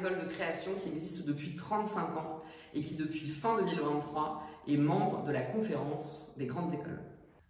école de création qui existe depuis 35 ans et qui, depuis fin 2023, est membre de la conférence des grandes écoles.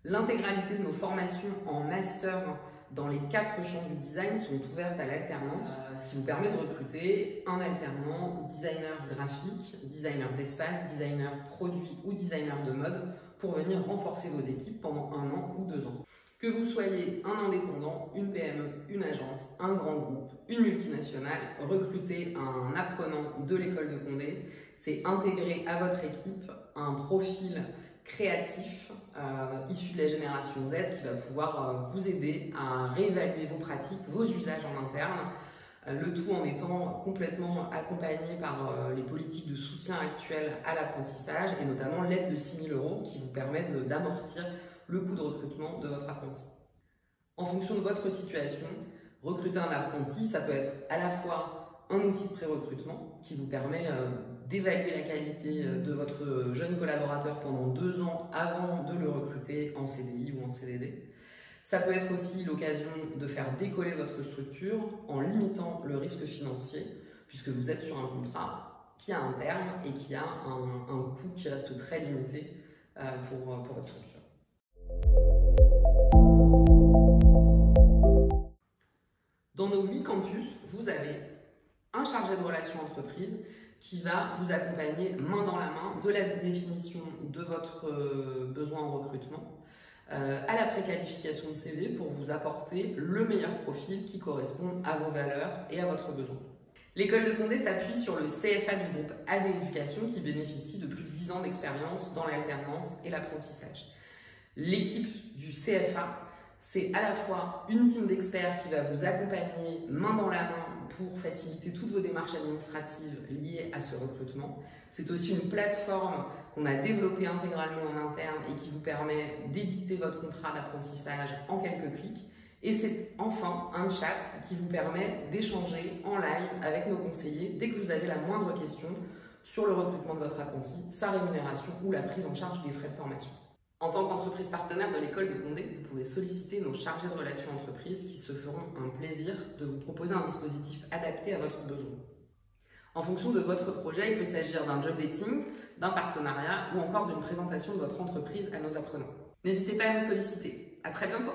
L'intégralité de nos formations en master dans les 4 champs du design sont ouvertes à l'alternance, ce qui vous permet de recruter un alternant, designer graphique, designer d'espace, designer produit ou designer de mode pour venir renforcer vos équipes pendant 1 an ou 2 ans. Que vous soyez un indépendant, une PME, une agence, un grand groupe, une multinationale, recruter un apprenant de l'école de Condé, c'est intégrer à votre équipe un profil créatif issu de la génération Z qui va pouvoir vous aider à réévaluer vos pratiques, vos usages en interne, le tout en étant complètement accompagné par les politiques de soutien actuelles à l'apprentissage et notamment l'aide de 6 000 € qui vous permet d'amortir le coût de recrutement de votre apprenti. En fonction de votre situation, recruter un apprenti, ça peut être à la fois un outil de pré-recrutement qui vous permet d'évaluer la qualité de votre jeune collaborateur pendant 2 ans avant de le recruter en CDI ou en CDD. Ça peut être aussi l'occasion de faire décoller votre structure en limitant le risque financier puisque vous êtes sur un contrat qui a un terme et qui a un coût qui reste très limité pour votre structure. Dans nos 8 campus, vous avez un chargé de relations entreprises qui va vous accompagner main dans la main de la définition de votre besoin en recrutement à la préqualification de CV pour vous apporter le meilleur profil qui correspond à vos valeurs et à votre besoin. L'école de Condé s'appuie sur le CFA du groupe AD Éducation qui bénéficie de plus de 10 ans d'expérience dans l'alternance et l'apprentissage. L'équipe du CFA, c'est à la fois une team d'experts qui va vous accompagner main dans la main pour faciliter toutes vos démarches administratives liées à ce recrutement. C'est aussi une plateforme qu'on a développée intégralement en interne et qui vous permet d'éditer votre contrat d'apprentissage en quelques clics. Et c'est enfin un chat qui vous permet d'échanger en live avec nos conseillers dès que vous avez la moindre question sur le recrutement de votre apprenti, sa rémunération ou la prise en charge des frais de formation. En tant qu'entreprise partenaire de l'école de Condé, vous pouvez solliciter nos chargés de relations entreprises qui se feront un plaisir de vous proposer un dispositif adapté à votre besoin. En fonction de votre projet, il peut s'agir d'un job dating, d'un partenariat ou encore d'une présentation de votre entreprise à nos apprenants. N'hésitez pas à nous solliciter. À très bientôt!